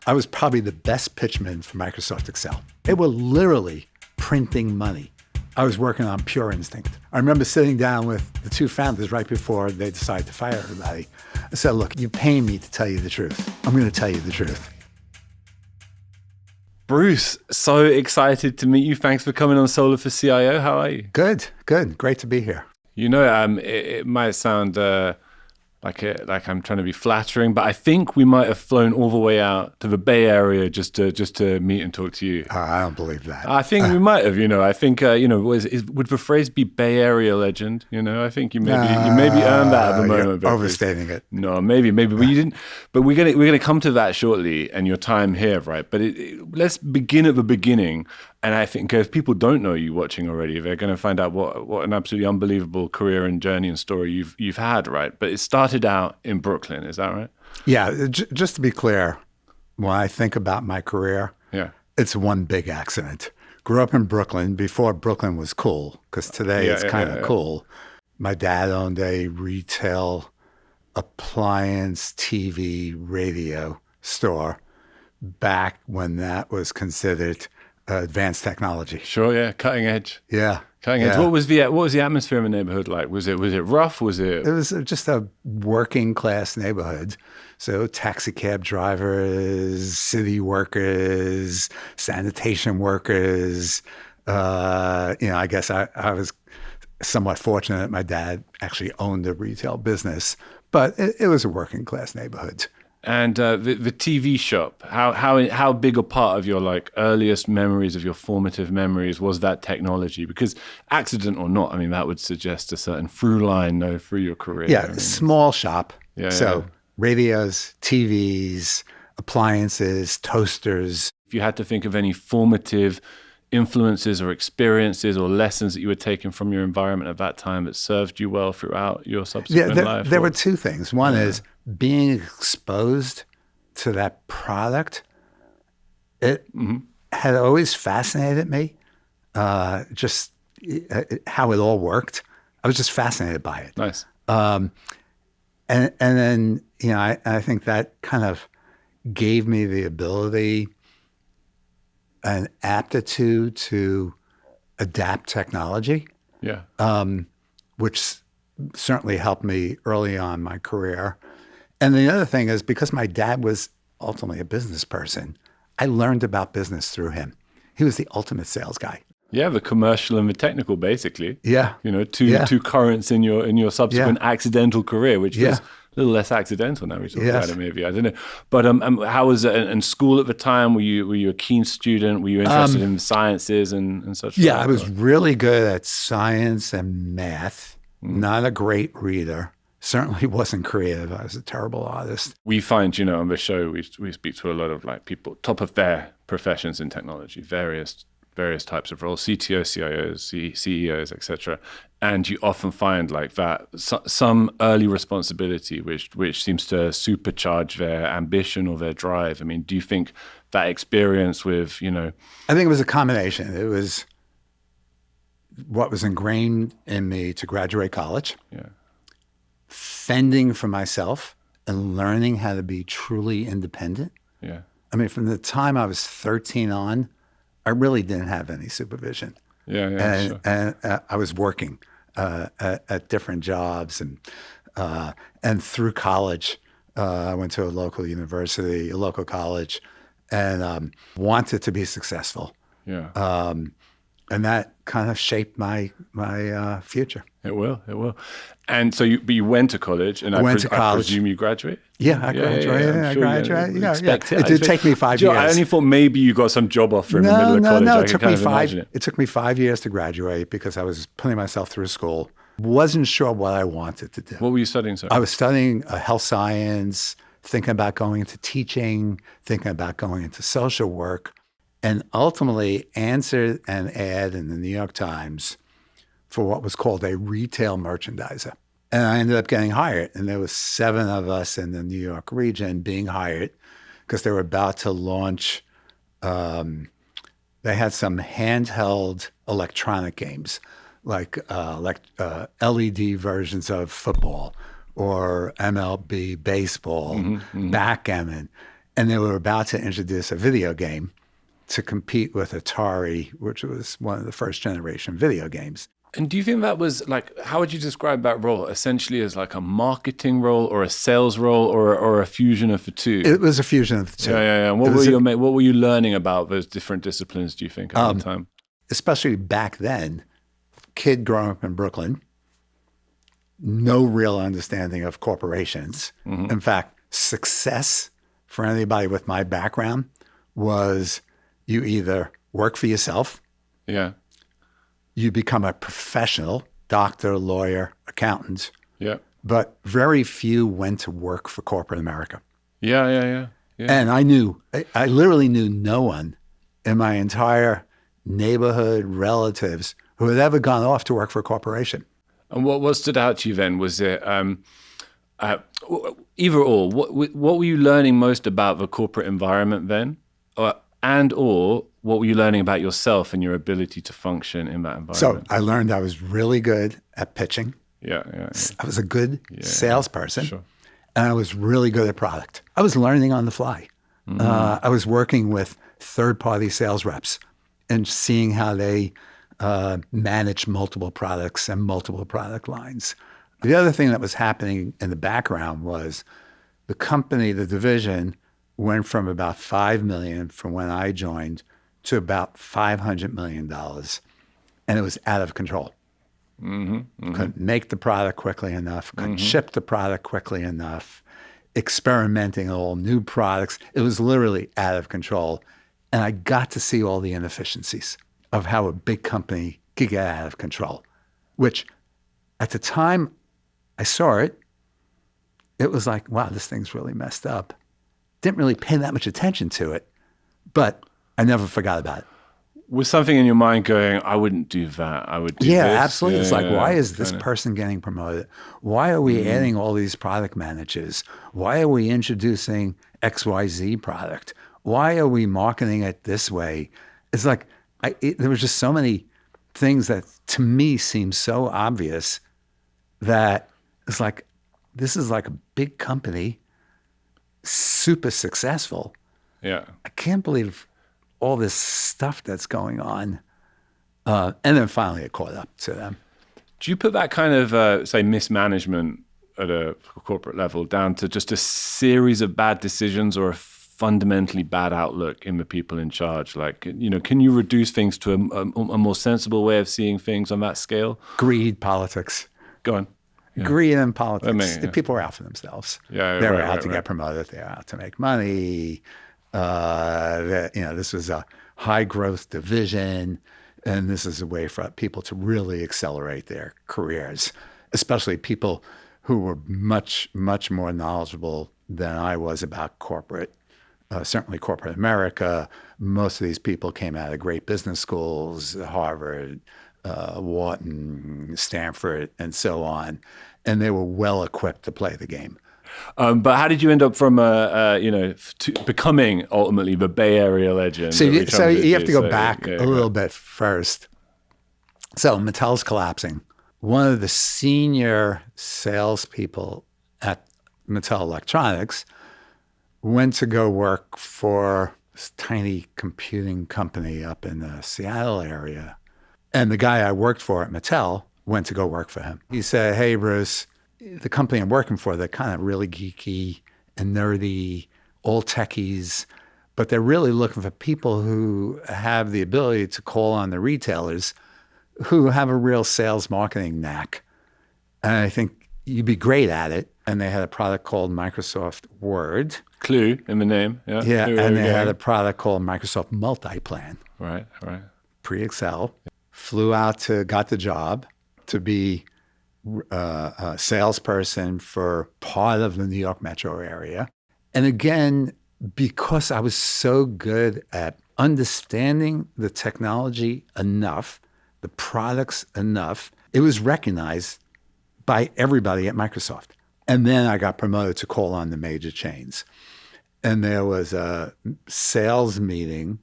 I was probably the best pitchman for Microsoft Excel. They were literally printing money. I was working on pure instinct. I remember sitting down with the two founders right before they decided to fire everybody. I said, look, you're paying me to tell you the truth. I'm going to tell you the truth. Bruce, so excited to meet you. Thanks for coming on Solar for CIO. How are you? Good. Great to be here. You know, it might sound like I'm trying to be flattering, but I think we might have flown all the way out to the Bay Area just to meet and talk to you. I don't believe that. I think we might have. I think would the phrase be Bay Area legend? I think you maybe earned that at the moment. You're overstating it. No, maybe, but you didn't. But we're gonna come to that shortly, and your time here, right? But let's begin at the beginning. And I think if people don't know you watching already, they're going to find out what an absolutely unbelievable career and journey and story you've had, right? But it started out in Brooklyn, is that right? Yeah, just to be clear, when I think about my career, it's one big accident. Grew up in Brooklyn before Brooklyn was cool, because today it's kind of cool. My dad owned a retail appliance, TV, radio store back when that was considered advanced technology. Sure, yeah, cutting edge. Yeah, cutting edge. What was the atmosphere in the neighborhood like? Was it rough? Was it? It was just a working class neighborhood. So taxi cab drivers, city workers, sanitation workers. I guess I was somewhat fortunate. My dad actually owned a retail business, but it was a working class neighborhood. And the TV shop, how big a part of your earliest memories, of your formative memories, was that technology? Because accident or not, I mean, that would suggest a certain through line through your career. Yeah, small shop. Radios, TVs, appliances, toasters. If you had to think of any formative influences or experiences or lessons that you were taking from your environment at that time that served you well throughout your subsequent life? There were two things. One is being exposed to that product. It had always fascinated me, just how it all worked. I was just fascinated by it. Nice. And then, I think that kind of gave me the ability and aptitude to adapt technology. Yeah. Which certainly helped me early on in my career. And the other thing is, because my dad was ultimately a business person, I learned about business through him. He was the ultimate sales guy. Yeah, the commercial and the technical, basically. Yeah. Two currents in your subsequent accidental career, which was a little less accidental now we talk about it, maybe. I don't know. But how was it in school at the time? Were you a keen student? Were you interested in sciences and such? Yeah, I was really good at science and math. Not a great reader. Certainly wasn't creative. I was a terrible artist. We find, on the show, we speak to a lot of people, top of their professions in technology, various types of roles, CTOs, CIOs, CEOs, etc. And you often find that some early responsibility which seems to supercharge their ambition or their drive. I mean, do you think that experience with, I think it was a combination. It was what was ingrained in me to graduate college. Yeah. Fending for myself and learning how to be truly independent. Yeah. I mean, from the time I was 13 on, I really didn't have any supervision. Sure. And I was working at different jobs, and through college, I went to a local university, a local college, and wanted to be successful. Yeah. And that kind of shaped my future. It will. And so you went to college, and I presume you graduated? Yeah, I graduated. I graduated. It did take me 5 years. I only thought maybe you got some job offer in the middle of college. No, it took me 5 years to graduate because I was putting myself through school. Wasn't sure what I wanted to do. What were you studying, sir? I was studying health science, thinking about going into teaching, thinking about going into social work, and ultimately answered an ad in the New York Times for what was called a retail merchandiser. And I ended up getting hired. And there was 7 of us in the New York region being hired because they were about to launch, they had some handheld electronic games, like LED versions of football or MLB baseball, backgammon. And they were about to introduce a video game to compete with Atari, which was one of the first generation video games. And do you think that was like, how would you describe that role? Essentially as like a marketing role or a sales role or a fusion of the two? It was a fusion of the two. Yeah. And what were you learning about those different disciplines, do you think, at the time? Especially back then, kid growing up in Brooklyn, no real understanding of corporations. Mm-hmm. In fact, success for anybody with my background was you either work for yourself, you become a professional, doctor, lawyer, accountant, but very few went to work for corporate America. Yeah. And I literally knew no one in my entire neighborhood, relatives, who had ever gone off to work for a corporation. And what stood out to you then? Was it either or? What were you learning most about the corporate environment then? Or what were you learning about yourself and your ability to function in that environment? So I learned I was really good at pitching. Yeah. I was a good salesperson. Sure. And I was really good at product. I was learning on the fly. Mm-hmm. I was working with third-party sales reps and seeing how they manage multiple products and multiple product lines. The other thing that was happening in the background was the company, the division, went from about $5 million from when I joined to about $500 million. And it was out of control. Mm-hmm. Couldn't make the product quickly enough, couldn't ship the product quickly enough, experimenting all new products. It was literally out of control. And I got to see all the inefficiencies of how a big company could get out of control, which at the time I saw it, it was like, wow, this thing's really messed up. Didn't really pay that much attention to it, but I never forgot about it. Was something in your mind going, I wouldn't do that, I would do this? Yeah, absolutely. It's like, why is this person getting promoted? Why are we adding all these product managers? Why are we introducing XYZ product? Why are we marketing it this way? It's like, there was just so many things that to me seemed so obvious that it's like, this is like a big company, super successful. Yeah. I can't believe all this stuff that's going on. And then finally it caught up to them. Do you put that kind of, say, mismanagement at a corporate level down to just a series of bad decisions or a fundamentally bad outlook in the people in charge? Like, can you reduce things to a more sensible way of seeing things on that scale? Greed, politics. Go on. Yeah. Greed and politics. The people were out for themselves. Yeah, they were out to get promoted. They were out to make money. This was a high growth division, and this is a way for people to really accelerate their careers, especially people who were much, much more knowledgeable than I was about corporate. Certainly corporate America. Most of these people came out of great business schools, Harvard, Wharton, Stanford, and so on. And they were well equipped to play the game. But how did you end up from, to becoming ultimately the Bay Area legend? So you have to go back a little bit first. So Mattel's collapsing. One of the senior salespeople at Mattel Electronics went to go work for this tiny computing company up in the Seattle area. And the guy I worked for at Mattel went to go work for him. He said, hey, Bruce, the company I'm working for, they're kind of really geeky and nerdy, all techies, but they're really looking for people who have the ability to call on the retailers who have a real sales marketing knack. And I think you'd be great at it. And they had a product called Microsoft Word. Clue in the name. Yeah, and they had a product called Microsoft Multiplan. Right. Pre-Excel. Flew out got the job to be a salesperson for part of the New York metro area. And again, because I was so good at understanding the technology enough, the products enough, it was recognized by everybody at Microsoft. And then I got promoted to call on the major chains. And there was a sales meeting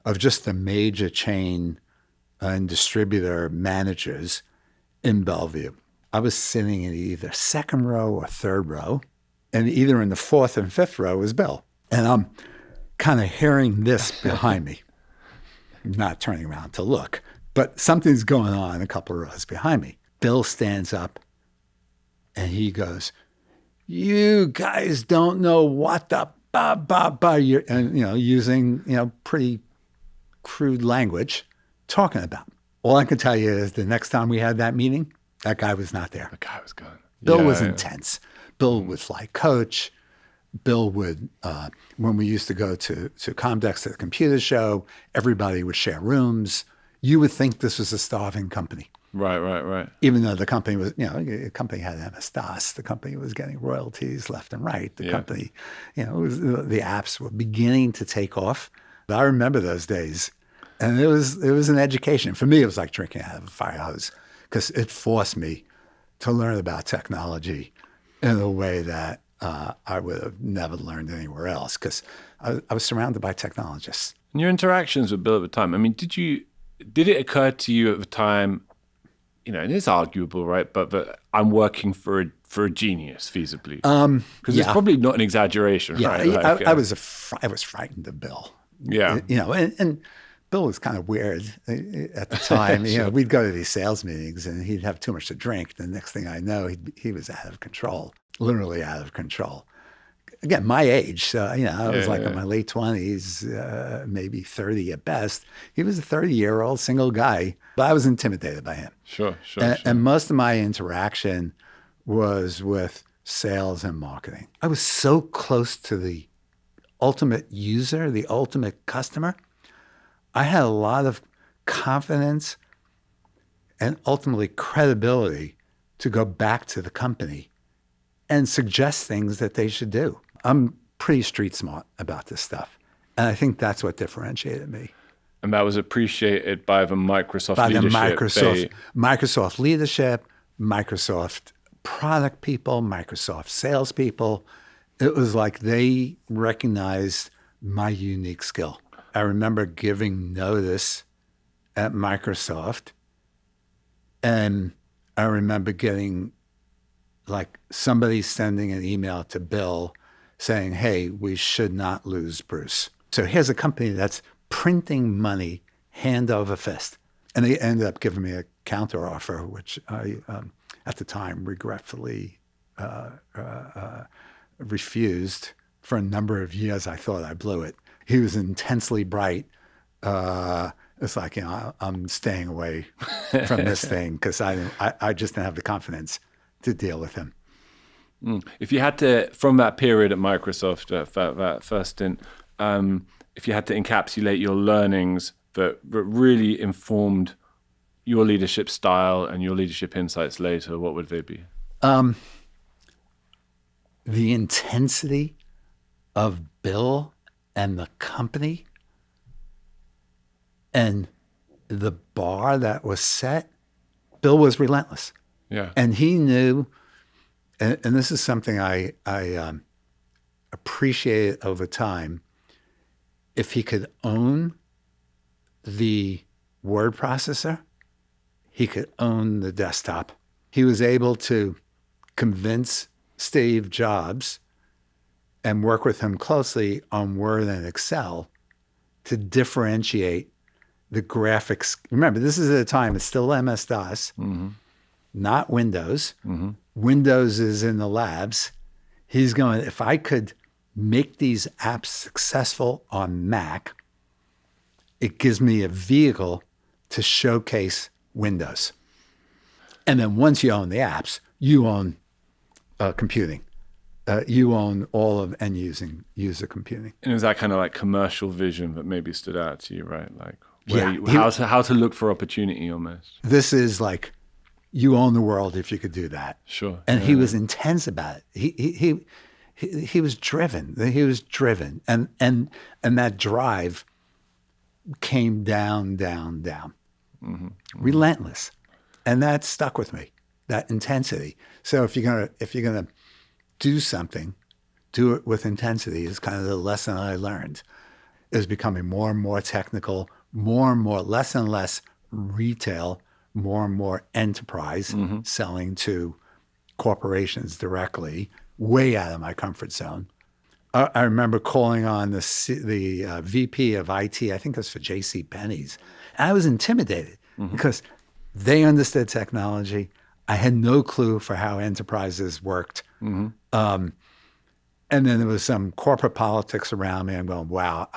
of just the major chain and distributor managers in Bellevue. I was sitting in either second row or third row, and either in the fourth and fifth row was Bill. And I'm kind of hearing this behind me, not turning around to look, but something's going on a couple of rows behind me. Bill stands up and he goes, "You guys don't know what the you're," and using pretty crude language, talking about. All I can tell you is the next time we had that meeting, that guy was not there. The guy was gone. Bill was intense. Bill would fly coach. Bill would, when we used to go to Comdex to the computer show, everybody would share rooms. You would think this was a starving company. Right. Even though the company was, the company had MS-DOS, the company was getting royalties left and right. The company, the apps were beginning to take off. But I remember those days, and it was an education. For me, it was like drinking out of a fire hose because it forced me to learn about technology in a way that I would have never learned anywhere else because I was surrounded by technologists. And your interactions with Bill at the time, I mean, did it occur to you at the time, and it's arguable, right? But I'm working for a genius, feasibly, because it's probably not an exaggeration, right? Like, I was frightened of Bill. Yeah, and Bill was kind of weird at the time. Sure. We'd go to these sales meetings, and he'd have too much to drink. The next thing I know, he was out of control, literally out of control. Again, my age, so, I was in my late 20s, maybe 30 at best. He was a 30-year-old single guy, but I was intimidated by him. Sure. And most of my interaction was with sales and marketing. I was so close to the ultimate user, the ultimate customer. I had a lot of confidence and ultimately credibility to go back to the company and suggest things that they should do. I'm pretty street smart about this stuff. And I think that's what differentiated me. And that was appreciated by the Microsoft leadership. Microsoft leadership, Microsoft product people, Microsoft salespeople. It was like they recognized my unique skill. I remember giving notice at Microsoft, and I remember getting somebody sending an email to Bill saying, "Hey, we should not lose Bruce." So here's a company that's printing money hand over fist. And they ended up giving me a counteroffer, which I, at the time, regretfully refused. For a number of years, I thought I blew it. He was intensely bright. It's like, I'm staying away from this thing because I just didn't have the confidence to deal with him. If you had to, from that period at Microsoft, that first stint, if you had to encapsulate your learnings that really informed your leadership style and your leadership insights later, what would they be? The intensity of Bill and the company and the bar that was set. Bill was relentless. Yeah. And he knew, and this is something I appreciated over time, if he could own the word processor, he could own the desktop. He was able to convince Steve Jobs and work with him closely on Word and Excel to differentiate the graphics. Remember, this is at a time, it's still MS-DOS, not Windows. Windows is in the labs. He's going, if I could make these apps successful on Mac, it gives me a vehicle to showcase Windows. And then once you own the apps, you own computing. You own all of end user computing. And it was that kind of like commercial vision that maybe stood out to you, right? Like how to look for opportunity almost. This is like, you own the world if you could do that. Sure. And he was intense about it. He was driven. He was driven. And that drive came down. Relentless. And that stuck with me, that intensity. So if you're gonna do something, do it with intensity is kind of the lesson I learned. It was becoming more and more technical, more and more, less and less retail, more and more enterprise, selling to corporations directly, way out of my comfort zone. I remember calling on the VP of IT, I think it was for J.C. Penney's. And I was intimidated because they understood technology. I had no clue for how enterprises worked. And then there was some corporate politics around me. I'm going, wow,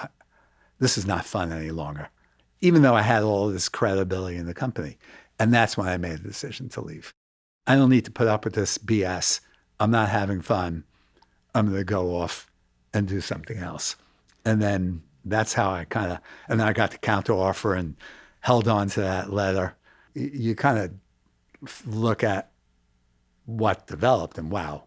this is not fun any longer, even though I had all this credibility in the company. And that's when I made the decision to leave. I don't need to put up with this BS. I'm not having fun. I'm going to go off and do something else. And then that's how and then I got the counter offer and held on to that letter. You kind of look at what developed and wow,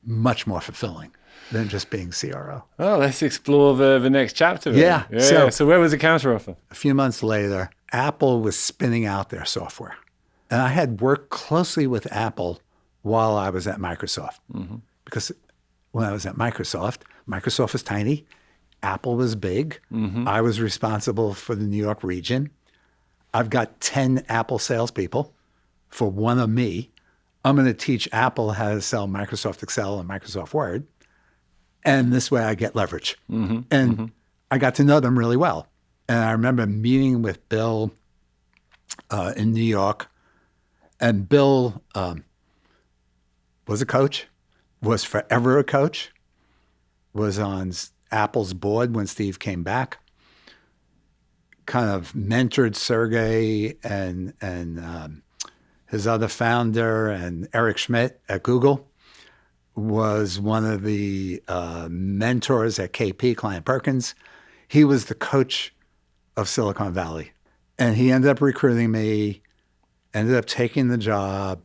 much more fulfilling than just being CRO. Oh, let's explore the next chapter. Yeah. So where was the counteroffer? A few months later, Apple was spinning out their software. And I had worked closely with Apple while I was at Microsoft. Because when I was at Microsoft was tiny. Apple was big. I was responsible for the New York region. I've got 10 Apple salespeople for one of me. I'm going to teach Apple how to sell Microsoft Excel and Microsoft Word. And this way I get leverage. I got to know them really well. And I remember meeting with Bill in New York. And Bill was a coach, was forever a coach, was on Apple's board when Steve came back, kind of mentored Sergey and his other founder, and Eric Schmidt at Google, was one of the mentors at KP, Client Perkins. He was the coach of Silicon Valley. And he ended up recruiting me, ended up taking the job.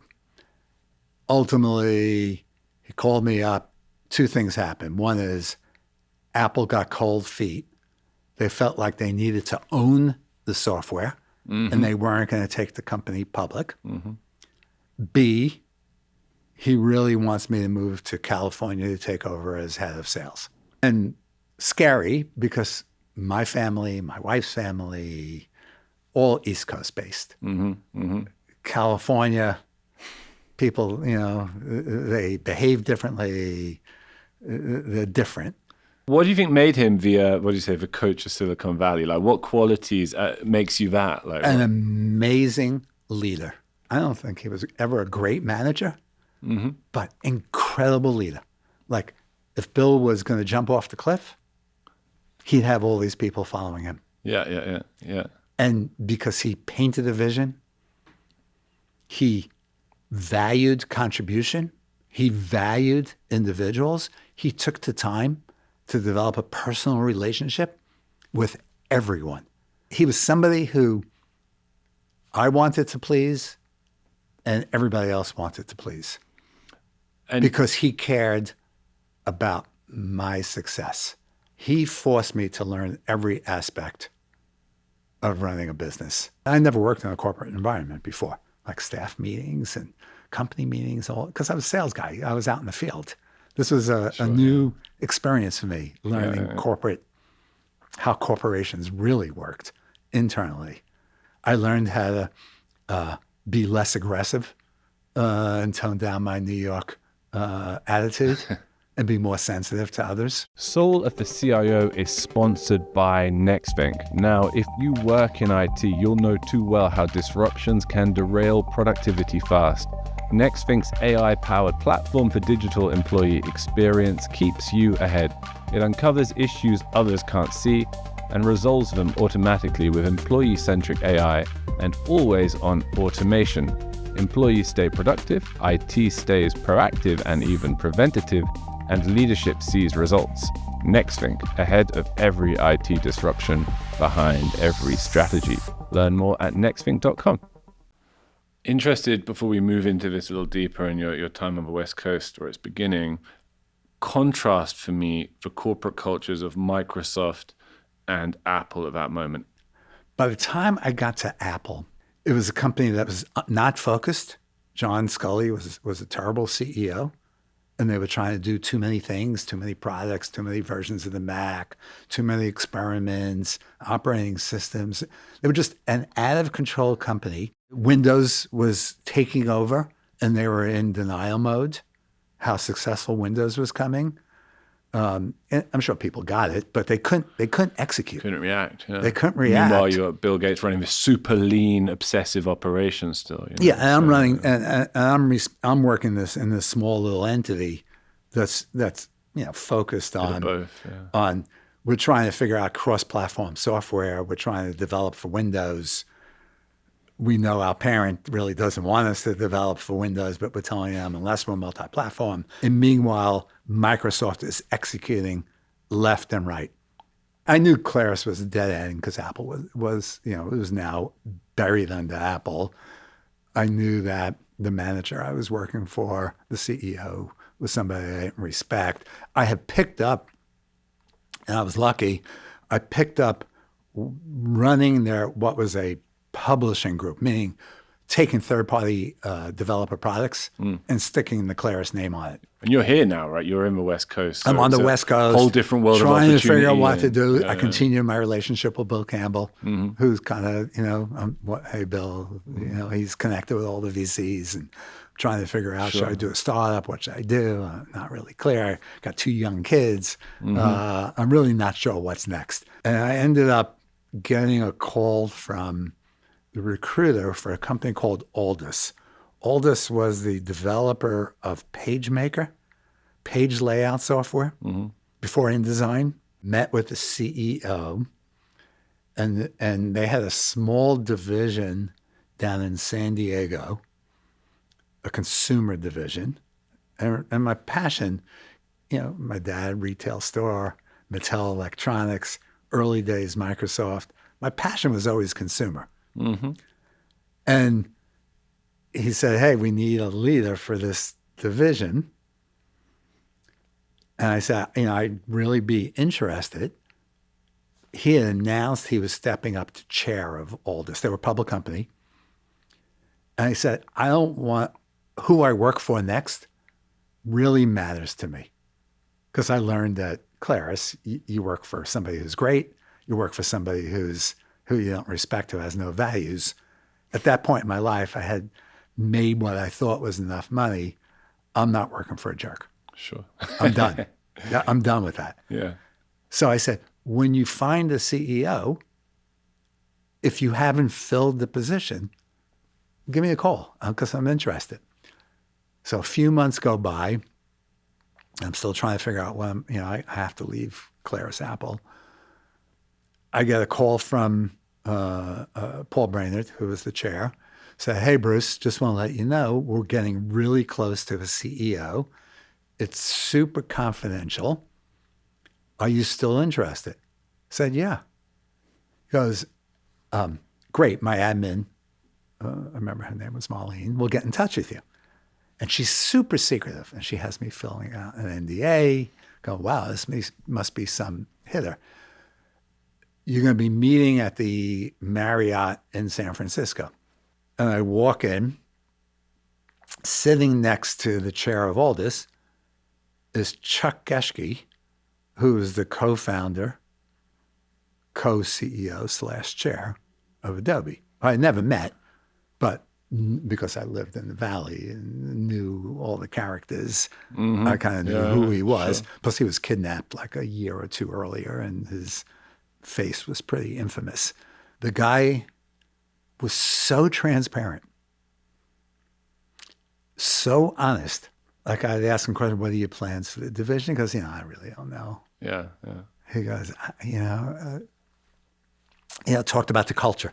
Ultimately, he called me up. Two things happened. One is Apple got cold feet. They felt like they needed to own the software, and they weren't going to take the company public. B, he really wants me to move to California to take over as head of sales. And scary because my family, my wife's family, all East Coast based. California, people, they behave differently. They're different. What do you think made him the coach of Silicon Valley? Like, what qualities makes you that? Like, an amazing leader. I don't think he was ever a great manager, but incredible leader. Like, if Bill was going to jump off the cliff, he'd have all these people following him. Yeah. And because he painted a vision, he valued contribution, he valued individuals, he took the time to develop a personal relationship with everyone. He was somebody who I wanted to please and everybody else wanted to please. And because he cared about my success. He forced me to learn every aspect of running a business. I never worked in a corporate environment before, like staff meetings and company meetings, all because I was a sales guy. I was out in the field. This was a new experience for me, learning how corporations really worked internally. I learned how to be less aggressive and tone down my New York attitude and be more sensitive to others. Soul of the CIO is sponsored by Nexthink. Now, if you work in IT, you'll know too well how disruptions can derail productivity fast. Nexthink's AI-powered platform for digital employee experience keeps you ahead. It uncovers issues others can't see and resolves them automatically with employee-centric AI and always-on automation. Employees stay productive, IT stays proactive and even preventative, and leadership sees results. Nexthink, ahead of every IT disruption, behind every strategy. Learn more at nexthink.com. Interested, before we move into this a little deeper in your time on the West Coast or its beginning, contrast for me the corporate cultures of Microsoft and Apple at that moment. By the time I got to Apple, it was a company that was not focused. John Sculley was a terrible CEO, and they were trying to do too many things, too many products, too many versions of the Mac, too many experiments, operating systems. They were just an out-of-control company. Windows was taking over, and they were in denial mode, how successful Windows was coming. And I'm sure people got it, but they couldn't execute. Couldn't react. Yeah. They couldn't react. Meanwhile, you got Bill Gates running this super lean, obsessive operation still. Yeah, and I'm running, and I'm working in this small little entity that's focused on both. Yeah. on. We're trying to figure out cross-platform software. We're trying to develop for Windows. We know our parent really doesn't want us to develop for Windows, but we're telling them unless we're multi-platform. And meanwhile, Microsoft is executing left and right. I knew Claris was a dead end because Apple was it was now buried under Apple. I knew that the manager I was working for, the CEO, was somebody I didn't respect. I had picked up, and I was lucky, I picked up running what was a publishing group, meaning taking third-party developer products and sticking the Claris name on it. And you're here now, right? You're in the West Coast. So I'm on the West Coast. Whole different world of opportunity. opportunity. Trying to figure out what to do. Yeah, I continue my relationship with Bill Campbell, who's kind of, hey, Bill, he's connected with all the VCs and trying to figure out, should I do a startup? What should I do? I'm not really clear. Got 2 young kids. I'm really not sure what's next. And I ended up getting a call from the recruiter for a company called Aldus. Aldus was the developer of PageMaker, page layout software, before InDesign. Met with the CEO, and they had a small division down in San Diego, a consumer division. And my passion, my dad, retail store, Mattel Electronics, early days Microsoft. My passion was always consumer. And he said, hey, we need a leader for this division. And I said, I'd really be interested. He had announced he was stepping up to chair of Aldus. They were a public company. And I said, I don't want who I work for next really matters to me. Because I learned that Claris, you work for somebody who's great. You work for somebody who you don't respect, who has no values. At that point in my life, I had made what I thought was enough money. I'm not working for a jerk. Sure. I'm done. I'm done with that. Yeah. So I said, when you find a CEO, if you haven't filled the position, give me a call because I'm interested. So a few months go by. I'm still trying to figure out when, I have to leave Claris Apple. I get a call from Paul Brainerd, who was the chair, said, hey, Bruce, just want to let you know, we're getting really close to the CEO. It's super confidential. Are you still interested? I said, yeah. He goes, great, my admin, I remember her name was Marlene, will get in touch with you. And she's super secretive, and she has me filling out an NDA, going, wow, this must be some hitter. You're going to be meeting at the Marriott in San Francisco. And I walk in, sitting next to the chair of Aldus is Chuck Geschke, who is the co-founder, co-CEO / chair of Adobe. I never met, but because I lived in the Valley and knew all the characters, I kind of knew who he was. Sure. Plus he was kidnapped like a year or 2 earlier, and his face was pretty infamous. The guy was so transparent, so honest. Like I'd ask him questions, what are your plans for the division? He goes, I really don't know. Yeah. He goes, talked about the culture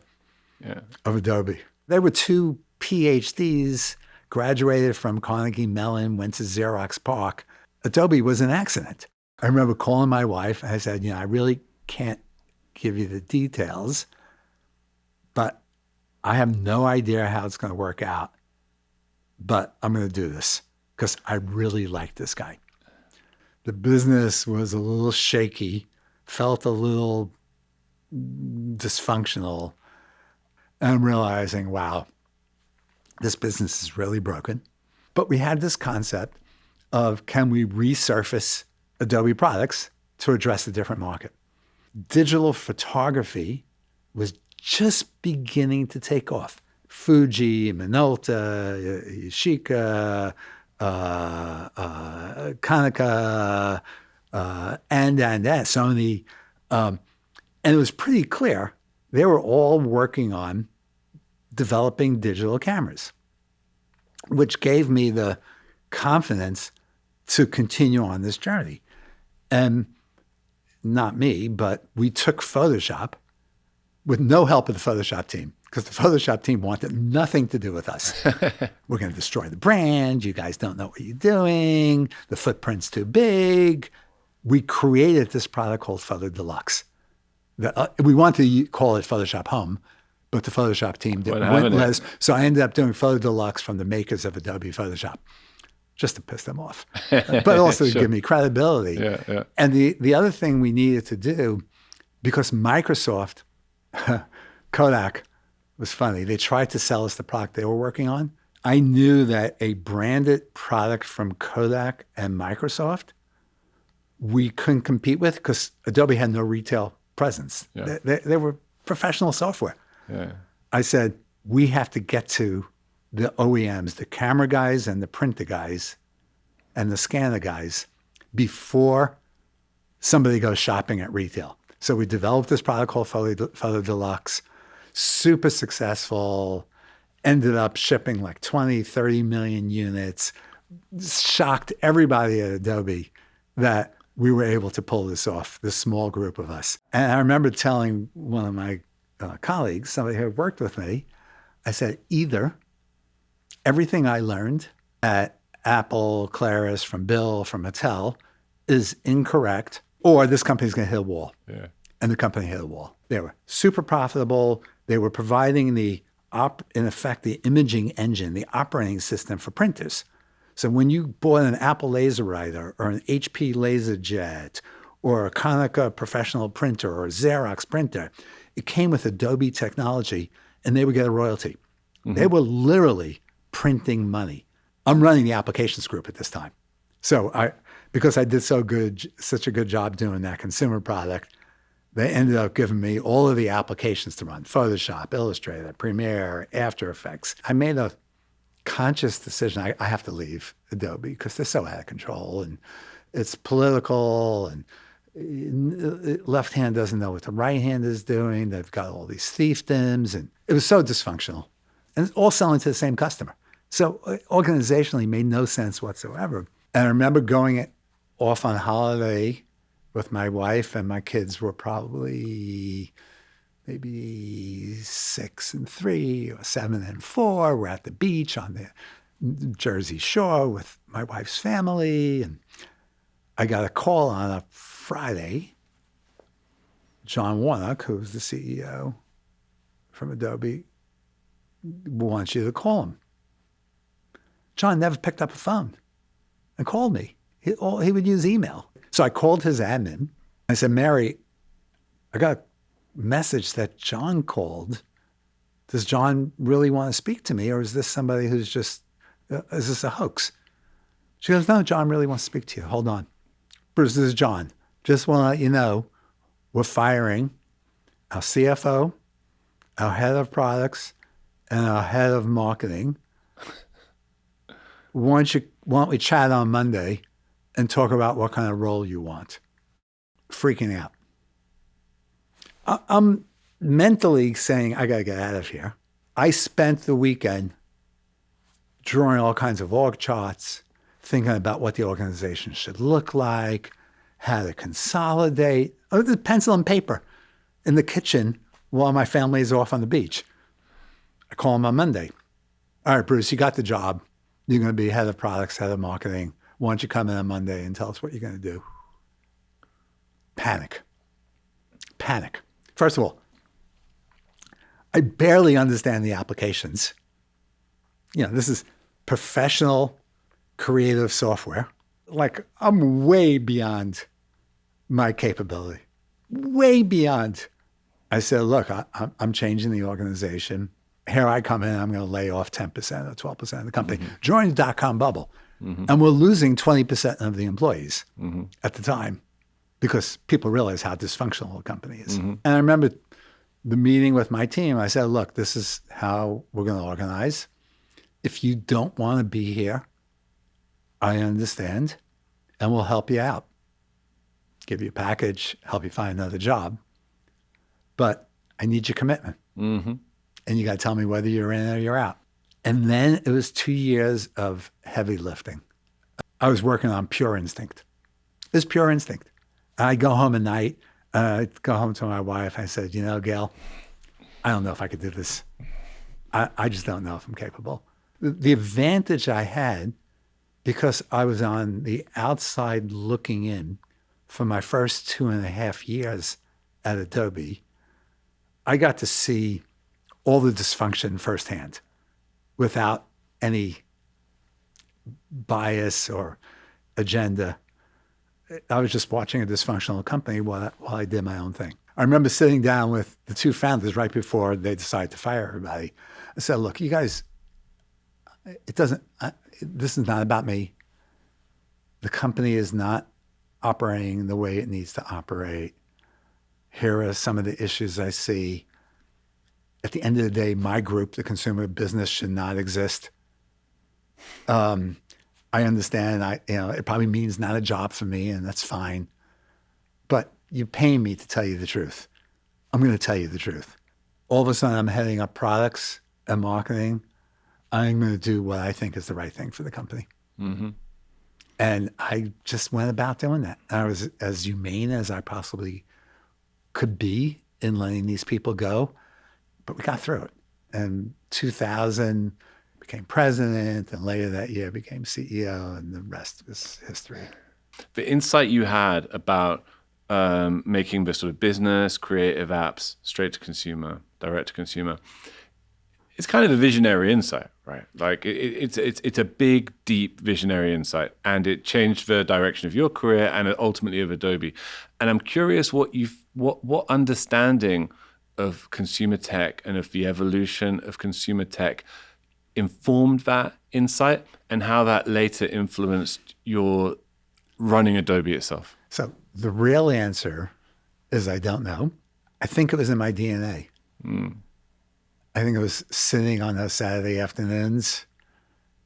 of Adobe. There were 2 PhDs, graduated from Carnegie Mellon, went to Xerox PARC. Adobe was an accident. I remember calling my wife. I said, I really can't give you the details, but I have no idea how it's going to work out, but I'm going to do this because I really like this guy. The business was a little shaky, felt a little dysfunctional. And I'm realizing, wow, this business is really broken. But we had this concept of, can we resurface Adobe products to address a different market? Digital photography was just beginning to take off. Fuji, Minolta, Yashica, Konica, and Sony. And it was pretty clear they were all working on developing digital cameras, which gave me the confidence to continue on this journey. And not me, but we took Photoshop with no help of the Photoshop team, because the Photoshop team wanted nothing to do with us. We're going to destroy the brand. You guys don't know what you're doing. The footprint's too big. We created this product called Photo Deluxe. We wanted to call it Photoshop Home, but the Photoshop team didn't let us. So I ended up doing Photo Deluxe from the makers of Adobe Photoshop, just to piss them off, but also to give me credibility. Yeah. And the other thing we needed to do, because Microsoft, Kodak, was funny. They tried to sell us the product they were working on. I knew that a branded product from Kodak and Microsoft, we couldn't compete with, because Adobe had no retail presence. Yeah. They were professional software. Yeah. I said, we have to get to the OEMs, the camera guys and the printer guys and the scanner guys before somebody goes shopping at retail. So we developed this product called Photo Deluxe, super successful, ended up shipping like 20, 30 million units, shocked everybody at Adobe that we were able to pull this off, this small group of us. And I remember telling one of my colleagues, somebody who had worked with me, I said, either everything I learned at Apple, Claris, from Bill, from Mattel is incorrect, or this company's going to hit a wall. Yeah. And the company hit a wall. They were super profitable. They were providing in effect, the imaging engine, the operating system for printers. So when you bought an Apple LaserWriter or an HP LaserJet or a Konica professional printer or a Xerox printer, it came with Adobe technology, and they would get a royalty. Mm-hmm. They were literally printing money. I'm running the applications group at this time. So because I did such a good job doing that consumer product, they ended up giving me all of the applications to run: Photoshop, Illustrator, Premiere, After Effects. I made a conscious decision. I have to leave Adobe because they're so out of control, and it's political, and left hand doesn't know what the right hand is doing. They've got all these fiefdoms, and it was so dysfunctional. And it's all selling to the same customer. So organizationally, it made no sense whatsoever. And I remember going off on holiday with my wife, and my kids were probably maybe 6 and 3 or 7 and 4. We're at the beach on the Jersey Shore with my wife's family. And I got a call on a Friday. John Warnock, who's the CEO from Adobe, wants you to call him. John never picked up a phone and called me. He would use email. So I called his admin. I said, Mary, I got a message that John called. Does John really want to speak to me, or is this somebody who's just, is this a hoax? She goes, no, John really wants to speak to you. Hold on. Bruce, this is John. Just want to let you know, we're firing our CFO, our head of products, and our head of marketing. Why don't we chat on Monday and talk about what kind of role you want? Freaking out. I'm mentally saying, I got to get out of here. I spent the weekend drawing all kinds of org charts, thinking about what the organization should look like, how to consolidate. Oh, there's pencil and paper in the kitchen while my family is off on the beach. I call him on Monday. All right, Bruce, you got the job. You're going to be head of products, head of marketing. Why don't you come in on Monday and tell us what you're going to do? Panic. First of all, I barely understand the applications. This is professional, creative software. Like, I'm way beyond my capability. Way beyond. I said, look, I'm changing the organization. Here I come in, I'm going to lay off 10% or 12% of the company. Mm-hmm. During the dot-com bubble. Mm-hmm. And we're losing 20% of the employees at the time because people realize how dysfunctional the company is. Mm-hmm. And I remember the meeting with my team. I said, look, this is how we're going to organize. If you don't want to be here, I understand, and we'll help you out. give you a package, help you find another job. But I need your commitment. Mm-hmm. And you got to tell me whether you're in or you're out. And then it was 2 years of heavy lifting. I was working on pure instinct. It's pure instinct. I'd go home at night. I'd go home to my wife. I said, Gail, I don't know if I could do this. I just don't know if I'm capable. The advantage I had, because I was on the outside looking in for my first 2.5 years at Adobe, I got to see all the dysfunction firsthand without any bias or agenda. I was just watching a dysfunctional company while I did my own thing. I remember sitting down with the two founders right before they decided to fire everybody. I said, look, you guys, this is not about me. The company is not operating the way it needs to operate. Here are some of the issues I see. At the end of the day, my group, the consumer business, should not exist. I understand. It probably means not a job for me, and that's fine. But you're paying me to tell you the truth. I'm going to tell you the truth. All of a sudden, I'm heading up products and marketing. I'm going to do what I think is the right thing for the company. Mm-hmm. And I just went about doing that. I was as humane as I possibly could be in letting these people go. But we got through it. And 2000, became president, and later that year became CEO, and the rest is history. The insight you had about making the sort of business, creative apps, straight to consumer, direct to consumer, it's kind of a visionary insight, right? Like it's a big, deep visionary insight, and it changed the direction of your career and ultimately of Adobe. And I'm curious what understanding of consumer tech and of the evolution of consumer tech informed that insight, and how that later influenced your running Adobe itself. So the real answer is I don't know. I think it was in my DNA. I think it was sitting on those Saturday afternoons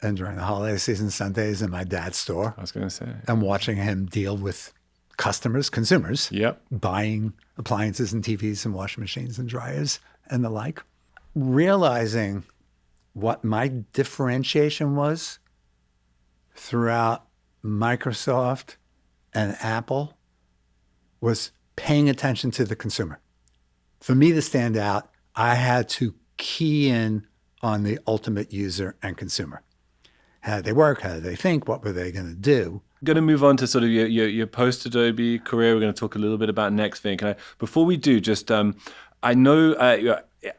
and during the holiday season, Sundays, in my dad's store. I was going to say. And watching him deal with customers, consumers, buying appliances and TVs and washing machines and dryers and the like. Realizing what my differentiation was throughout Microsoft and Apple was paying attention to the consumer. For me to stand out, I had to key in on the ultimate user and consumer. How did they work? How did they think? What were they going to do? Going to move on to sort of your post-Adobe career. We're going to talk a little bit about Nexthink. Before we do, just I know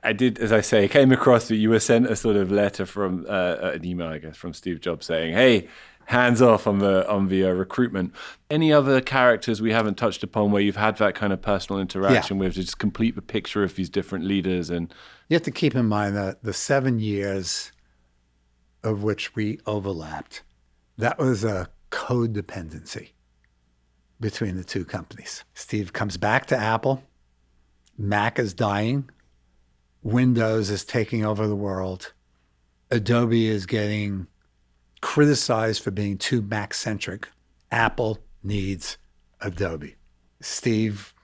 I did, as I say, came across that you were sent a sort of letter from an email, I guess, from Steve Jobs saying, "Hey, hands off on the recruitment." Any other characters we haven't touched upon where you've had that kind of personal interaction with to just complete the picture of these different leaders? And you have to keep in mind that the 7 years of which we overlapped, that was a codependency between the two companies. Steve comes back to Apple. Mac is dying. Windows is taking over the world. Adobe is getting criticized for being too Mac-centric. Apple needs Adobe. Steve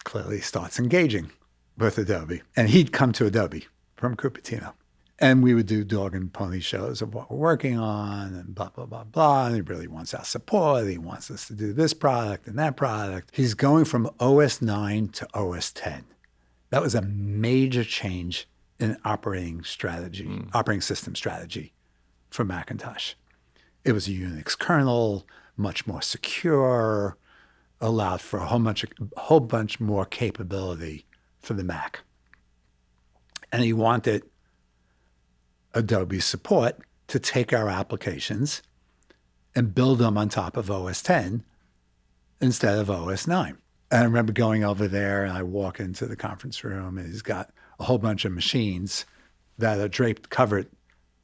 clearly starts engaging with Adobe. And he'd come to Adobe from Cupertino. And we would do dog and pony shows of what we're working on and blah, blah, blah, blah. And he really wants our support. He wants us to do this product and that product. He's going from OS 9 to OS 10. That was a major change in operating system strategy for Macintosh. It was a Unix kernel, much more secure, allowed for a whole bunch more capability for the Mac. And he wanted Adobe support to take our applications and build them on top of OS 10 instead of OS 9. And I remember going over there, and I walk into the conference room, and he's got a whole bunch of machines that are covered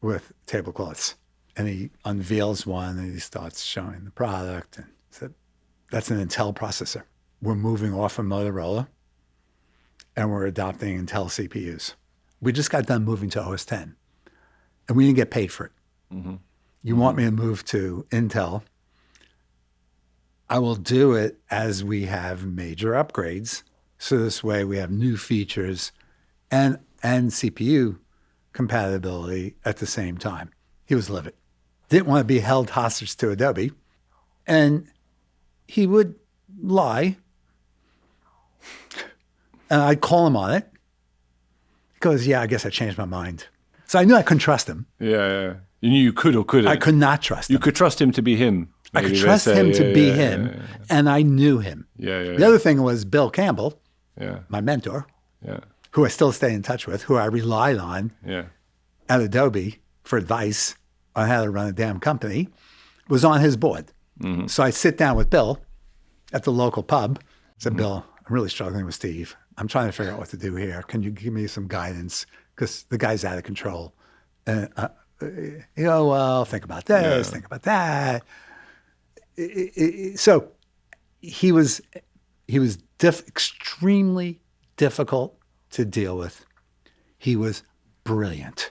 with tablecloths. And he unveils one, and he starts showing the product, and said, "That's an Intel processor. We're moving off of Motorola, and we're adopting Intel CPUs. We just got done moving to OS 10, and we didn't get paid for it. Mm-hmm. You want me to move to Intel I will do it as we have major upgrades. So this way we have new features and CPU compatibility at the same time. He was livid. Didn't want to be held hostage to Adobe. And he would lie. And I'd call him on it. He goes, yeah, I guess I changed my mind. So I knew I couldn't trust him. Yeah. You knew you could or couldn't. I could not trust him. You could trust him to be him. I could trust him to be him. And I knew him. The other thing was Bill Campbell, my mentor, who I still stay in touch with, who I relied on at Adobe for advice on how to run a damn company, was on his board. Mm-hmm. So I sit down with Bill at the local pub. I said, Bill, I'm really struggling with Steve. I'm trying to figure out what to do here. Can you give me some guidance? Because the guy's out of control. And well, think about this, think about that. So he was extremely difficult to deal with. He was brilliant.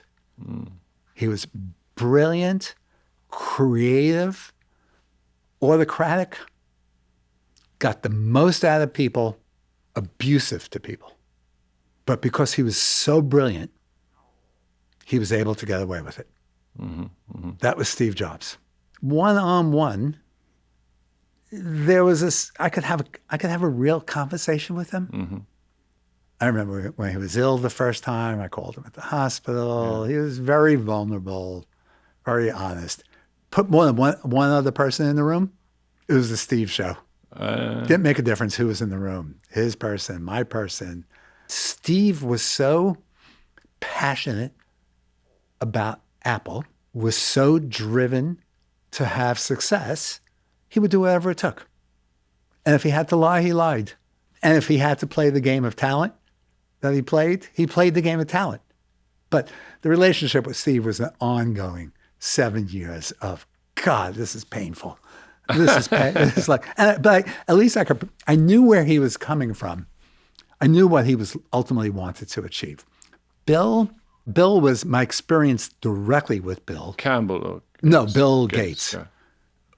He was brilliant, creative, autocratic, got the most out of people, abusive to people. But because he was so brilliant, he was able to get away with it. That was Steve Jobs. One-on-one, there was this, I could have a real conversation with him. I remember when he was ill the first time, I called him at the hospital. He was very vulnerable, very honest. Put more than one other person in the room, it was the Steve show. Didn't make a difference who was in the room. His person, my person. Steve was so passionate about Apple, was so driven to have success, he would do whatever it took. And if he had to lie, he lied. And if he had to play the game of talent that he played the game of talent. But the relationship with Steve was an ongoing 7 years of, God, this is painful. This is it's like, but at least I knew where he was coming from. I knew what he was ultimately wanted to achieve. Bill was my experience directly with Bill. Campbell? Or no, Bill Gates. Yeah.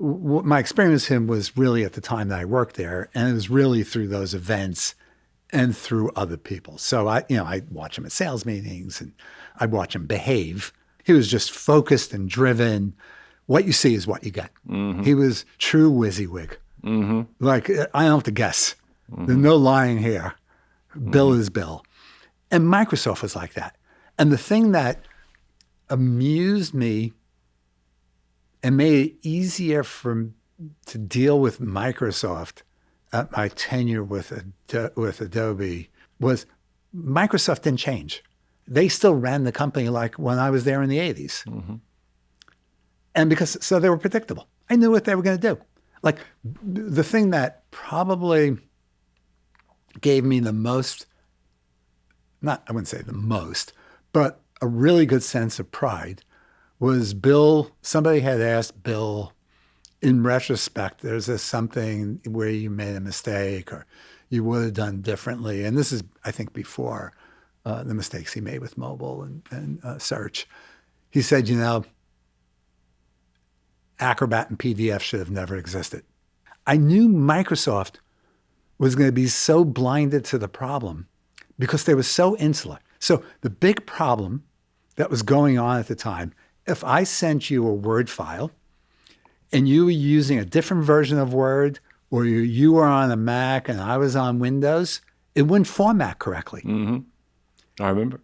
My experience with him was really at the time that I worked there, and it was really through those events and through other people. So I'd watch him at sales meetings, and I'd watch him behave. He was just focused and driven. What you see is what you get. He was true WYSIWYG. Like, I don't have to guess. There's no lying here. Bill is Bill. And Microsoft was like that. And the thing that amused me and made it easier to deal with Microsoft at my tenure with Adobe was Microsoft didn't change. They still ran the company like when I was there in the 80s. And so they were predictable. I knew what they were going to do. Like, the thing that probably gave me the most, I wouldn't say the most, but a really good sense of pride was Bill. Somebody had asked Bill, in retrospect, there's this something where you made a mistake or you would have done differently. And this is, I think, before the mistakes he made with mobile and search. He said, Acrobat and PDF should have never existed. I knew Microsoft was going to be so blinded to the problem because they were so insular. So the big problem that was going on at the time, if I sent you a Word file and you were using a different version of Word, or you were on a Mac and I was on Windows, it wouldn't format correctly. I remember.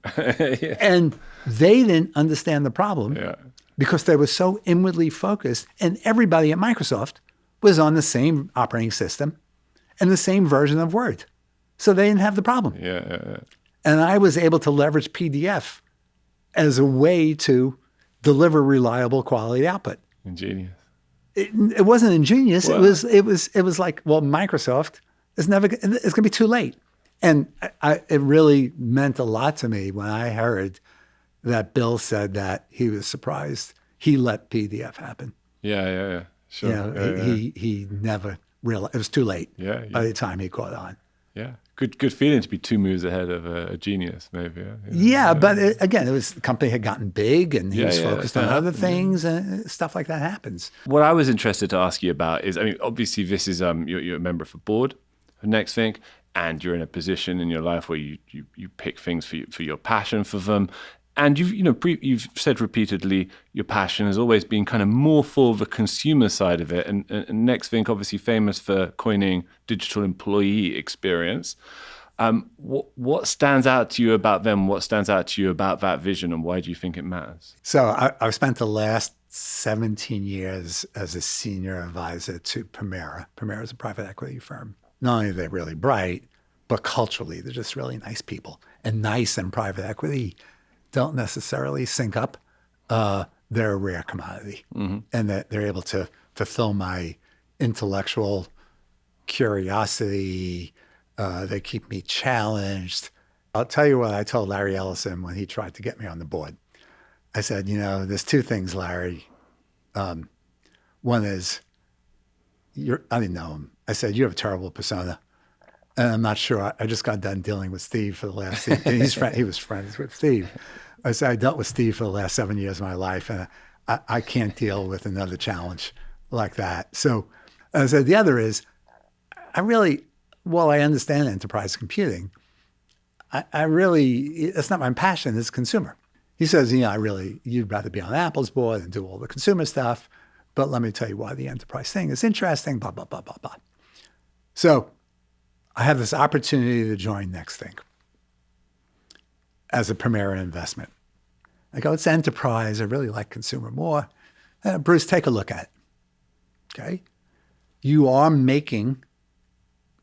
And they didn't understand the problem because they were so inwardly focused, and everybody at Microsoft was on the same operating system and the same version of Word. So they didn't have the problem. And I was able to leverage PDF as a way to deliver reliable quality output. Ingenious. It wasn't ingenious. Well, it was like, well, Microsoft is never. It's going to be too late. And it really meant a lot to me when I heard that Bill said that he was surprised he let PDF happen. Yeah. Sure. He never realized it was too late. By the time he caught on. Yeah. Good feeling to be 2 moves ahead of a genius, maybe. But again, the company had gotten big, and he was focused on other things, and stuff like that happens. What I was interested to ask you about is, I mean, obviously this is you're a member of the board of Nexthink, and you're in a position in your life where you pick things for your passion for them. And you've said repeatedly your passion has always been kind of more for the consumer side of it. And Nexthink, obviously famous for coining digital employee experience. What stands out to you about them? What stands out to you about that vision, and why do you think it matters? So I've spent the last 17 years as a senior advisor to Permira. Permira is a private equity firm. Not only are they really bright, but culturally they're just really nice people. And nice and private equity don't necessarily sync up. They're a rare commodity, and that they're able to fulfill my intellectual curiosity. They keep me challenged. I'll tell you what I told Larry Ellison when he tried to get me on the board. I said, there's 2 things, Larry. One is, I didn't know him. I said, you have a terrible persona. And I'm not sure. I just got done dealing with Steve for the last, and he was friends with Steve. I said, I dealt with Steve for the last 7 years of my life, and I can't deal with another challenge like that. So I said, the other is, while I understand enterprise computing, it's not my passion, it's consumer. He says, you'd rather be on Apple's board and do all the consumer stuff, but let me tell you why the enterprise thing is interesting, blah, blah, blah, blah, blah. So I have this opportunity to join Nexthink as a Permira investment. I go, it's enterprise. I really like consumer more. Bruce, take a look at it. Okay. You are making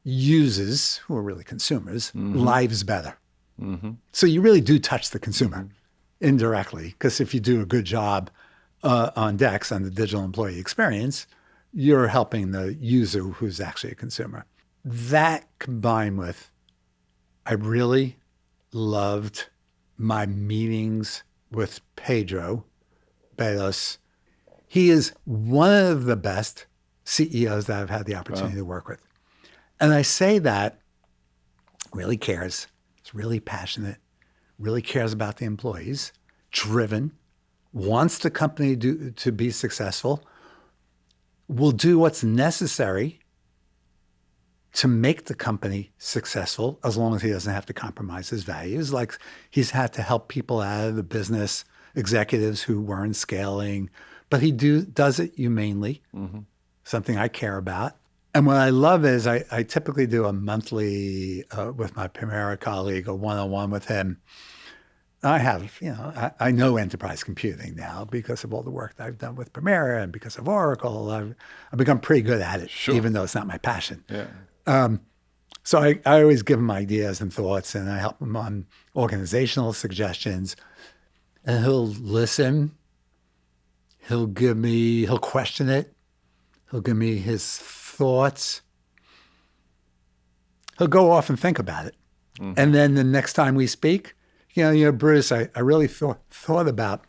users, who are really consumers, lives better. So you really do touch the consumer indirectly, because if you do a good job on DEX, on the digital employee experience, you're helping the user who's actually a consumer. That combined with, I really loved my meetings with Pedro Belos. He is one of the best CEOs that I've had the opportunity to work with. And I say that really cares. He's really passionate, really cares about the employees, driven, wants the company to be successful, will do what's necessary to make the company successful, as long as he doesn't have to compromise his values. Like, he's had to help people out of the business, executives who weren't scaling, but he does it humanely, something I care about. And what I love is I typically do a monthly, with my Permira colleague, a one-on-one with him. I have, I know enterprise computing now because of all the work that I've done with Permira and because of Oracle. I've become pretty good at it, even though it's not my passion. So I always give him ideas and thoughts, and I help him on organizational suggestions. And he'll listen. He'll question it. He'll give me his thoughts. He'll go off and think about it. And then the next time we speak, Bruce, I really thought about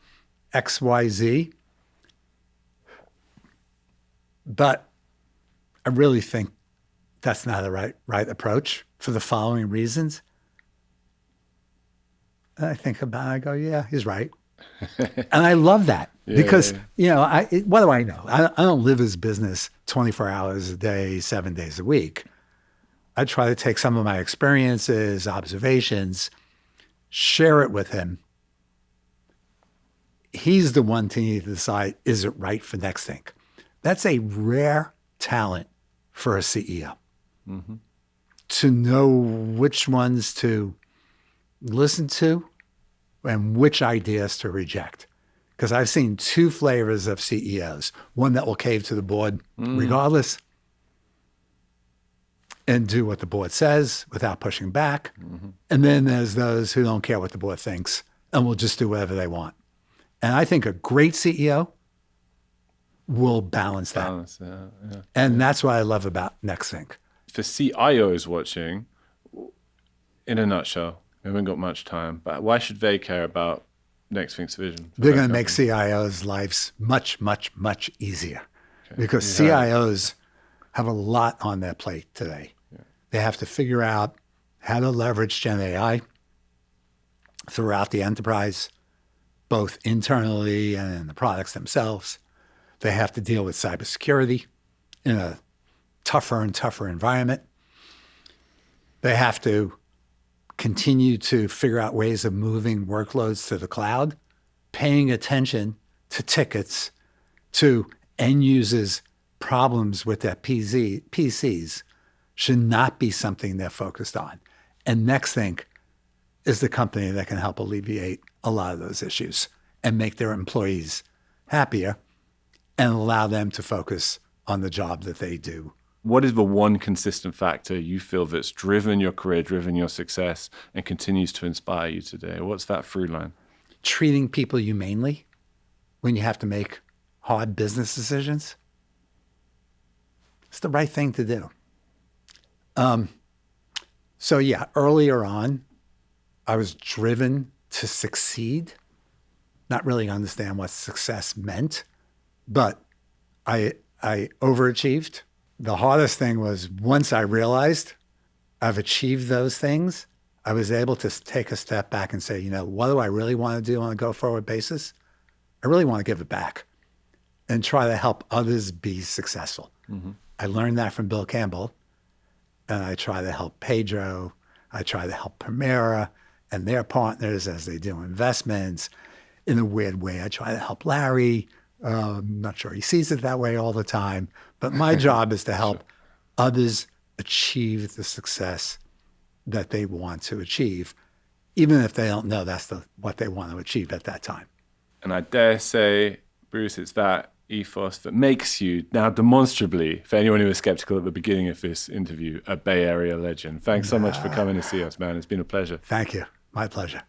X, Y, Z, but I really think that's not the right approach for the following reasons. And I think about it, I go, yeah, he's right. And I love that because, what do I know? I don't live his business 24 hours a day, 7 days a week. I try to take some of my experiences, observations, share it with him. He's the one to need to decide, is it right for Nexthink? That's a rare talent for a CEO. To know which ones to listen to and which ideas to reject. Because I've seen 2 flavors of CEOs. One that will cave to the board regardless and do what the board says without pushing back. And then there's those who don't care what the board thinks and will just do whatever they want. And I think a great CEO will balance that. And that's what I love about Nexthink. For CIOs watching, in a nutshell, we haven't got much time, but why should they care about Nexthink's vision? They're going to make CIOs' lives much, much, much easier because CIOs have a lot on their plate today. They have to figure out how to leverage Gen AI throughout the enterprise, both internally and in the products themselves. They have to deal with cybersecurity in a tougher and tougher environment. They have to continue to figure out ways of moving workloads to the cloud, paying attention to tickets, to end users' problems with their PCs should not be something they're focused on. And Nexthink is the company that can help alleviate a lot of those issues and make their employees happier and allow them to focus on the job that they do. What is the one consistent factor you feel that's driven your career, driven your success, and continues to inspire you today? What's that through line? Treating people humanely when you have to make hard business decisions. It's the right thing to do. So yeah, earlier on, I was driven to succeed, not really understand what success meant, but I overachieved. The hardest thing was once I realized I've achieved those things, I was able to take a step back and say, what do I really want to do on a go-forward basis? I really want to give it back and try to help others be successful. Mm-hmm. I learned that from Bill Campbell, and I try to help Pedro. I try to help Primera and their partners as they do investments. In a weird way, I try to help Larry. I'm not sure he sees it that way all the time, but my job is to help others achieve the success that they want to achieve, even if they don't know that's what they want to achieve at that time. And I dare say, Bruce, it's that ethos that makes you now demonstrably, for anyone who was skeptical at the beginning of this interview, a Bay Area legend. Thanks so much for coming to see us, man. It's been a pleasure. Thank you. My pleasure.